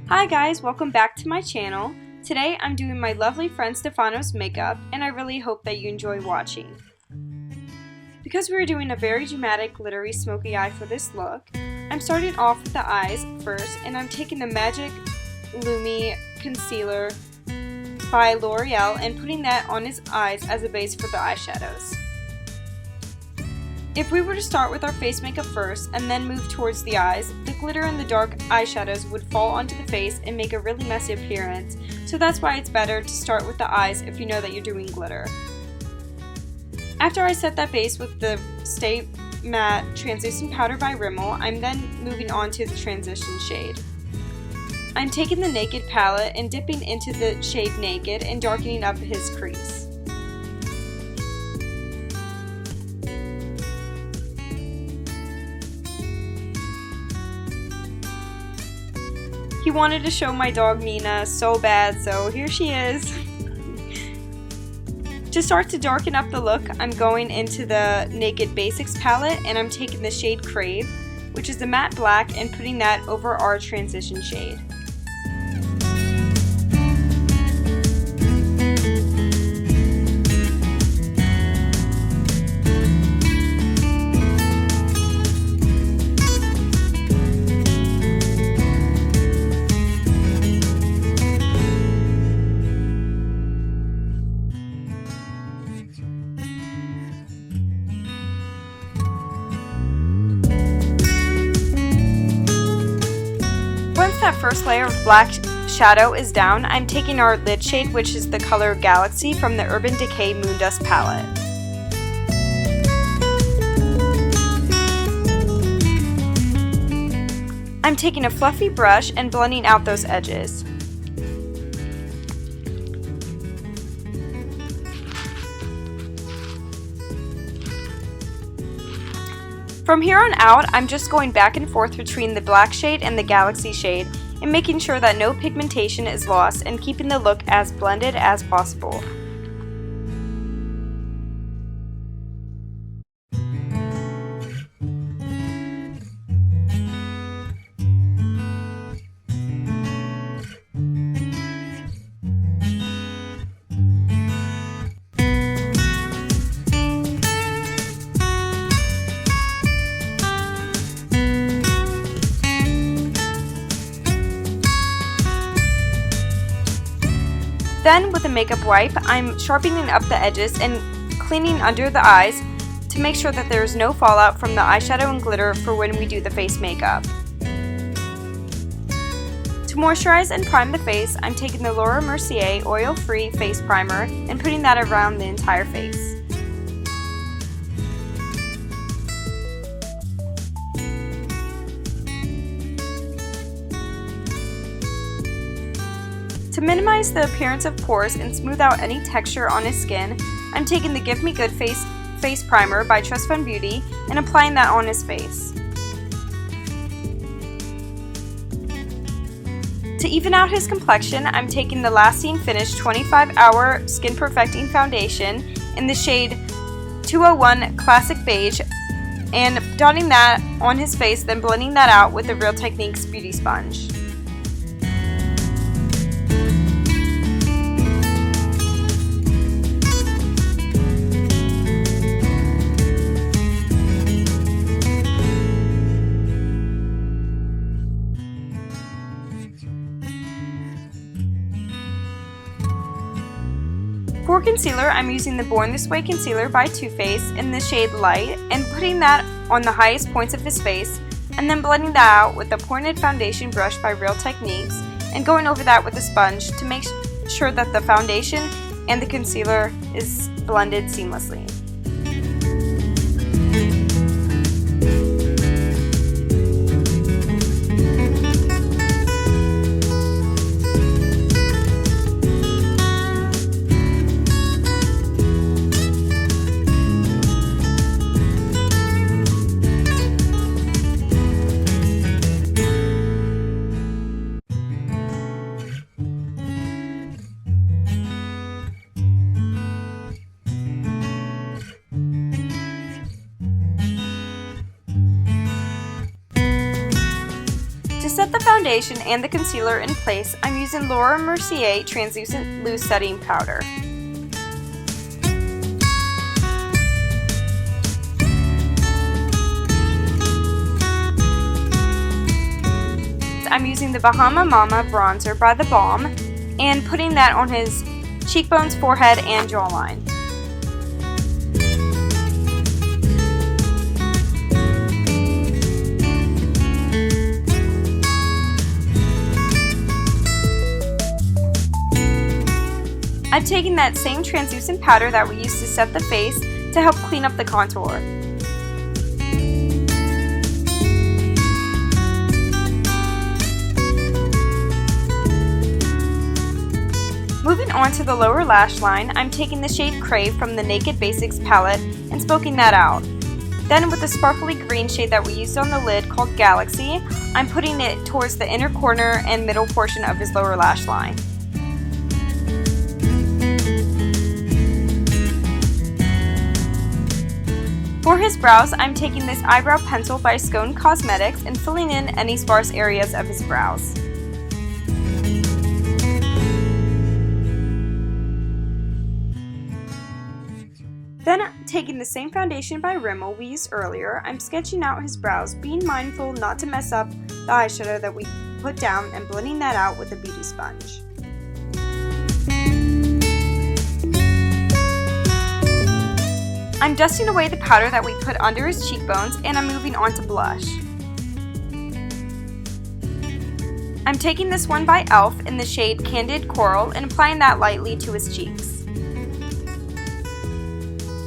Hi guys, welcome back to my channel. Today I'm doing my lovely friend Stefano's makeup and I really hope that you enjoy watching. Because we're doing a very dramatic glittery smoky eye for this look, I'm starting off with the eyes first and I'm taking the Magic Lumi concealer by L'Oreal and putting that on his eyes as a base for the eyeshadows. If we were to start with our face makeup first and then move towards the eyes, the glitter and the dark eyeshadows would fall onto the face and make a really messy appearance, so that's why it's better to start with the eyes if you know that you're doing glitter. After I set that base with the Stay Matte Translucent Powder by Rimmel, I'm then moving on to the transition shade. I'm taking the Naked palette and dipping into the shade Naked and darkening up his crease. He wanted to show my dog Nina so bad, so here she is. To start to darken up the look, I'm going into the Naked Basics palette and I'm taking the shade Crave, which is the matte black, and putting that over our transition shade. Once that first layer of black shadow is down, I'm taking our lid shade, which is the color Galaxy from the Urban Decay Moondust palette. I'm taking a fluffy brush and blending out those edges. From here on out, I'm just going back and forth between the black shade and the Galaxy shade and making sure that no pigmentation is lost and keeping the look as blended as possible. Then, with a makeup wipe, I'm sharpening up the edges and cleaning under the eyes to make sure that there is no fallout from the eyeshadow and glitter for when we do the face makeup. To moisturize and prime the face, I'm taking the Mercier oil-free face primer and putting that around the entire face. To minimize the appearance of pores and smooth out any texture on his skin, I'm taking the Give Me Good face primer by Trust Fund Beauty and applying that on his face. To even out his complexion, I'm taking the Lasting Finish 25-Hour Skin Perfecting Foundation in the shade 201 Classic Beige and dotting that on his face, then blending that out with the Real Techniques Beauty Sponge. For concealer, I'm using the Born This Way concealer by Too Faced in the shade Light and putting that on the highest points of his face and then blending that out with the pointed foundation brush by Real Techniques and going over that with a sponge to make sure that the foundation and the concealer is blended seamlessly. foundation and the concealer in place, I'm using Mercier Translucent Loose Setting Powder. I'm using the Bahama Mama bronzer by the Balm and putting that on his cheekbones, forehead, and jawline. I've taken that same translucent powder that we used to set the face to help clean up the contour. Moving on to the lower lash line, I'm taking the shade Crave from the Naked Basics palette and smoking that out. Then with the sparkly green shade that we used on the lid called Galaxy, I'm putting it towards the inner corner and middle portion of his lower lash line. For his brows, I'm taking this eyebrow pencil by Skone Cosmetics and filling in any sparse areas of his brows. Then, taking the same foundation by Rimmel we used earlier, I'm sketching out his brows, being mindful not to mess up the eyeshadow that we put down and blending that out with a beauty sponge. I'm dusting away the powder that we put under his cheekbones and I'm moving on to blush. I'm taking this one by e.l.f. in the shade Candid Coral and applying that lightly to his cheeks.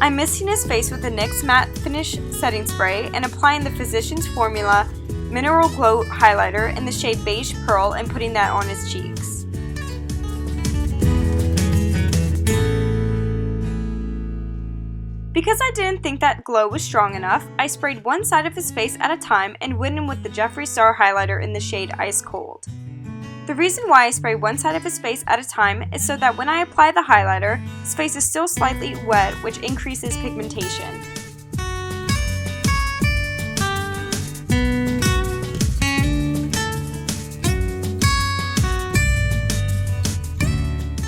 I'm misting his face with the NYX Matte Finish Setting Spray and applying the Physicians Formula Mineral Glow Highlighter in the shade Beige Pearl and putting that on his cheeks. Because I didn't think that glow was strong enough, I sprayed one side of his face at a time and went in with the Jeffree Star Highlighter in the shade Ice Cold. The reason why I spray one side of his face at a time is so that when I apply the highlighter, his face is still slightly wet, which increases pigmentation.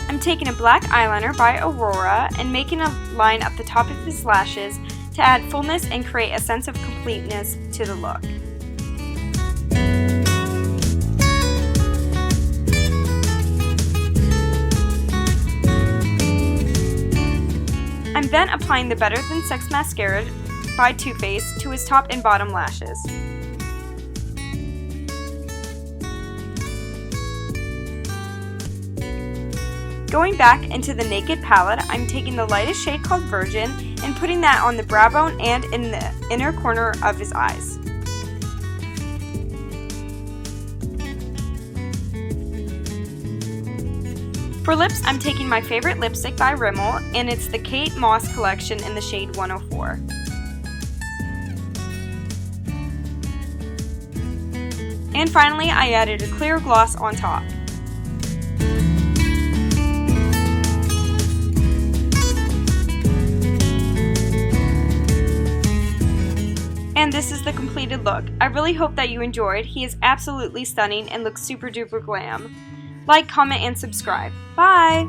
I'm taking a black eyeliner by Aurora and making a line up the top of his lashes to add fullness and create a sense of completeness to the look. I'm then applying the Better Than Sex Mascara by Too Faced to his top and bottom lashes. Going back into the Naked palette, I'm taking the lightest shade called Virgin and putting that on the brow bone and in the inner corner of his eyes. For lips, I'm taking my favorite lipstick by Rimmel, and it's the Kate Moss collection in the shade 104. And finally, I added a clear gloss on top. And this is the completed look. I really hope that you enjoyed. He is absolutely stunning and looks super duper glam. Like, comment, and subscribe. Bye!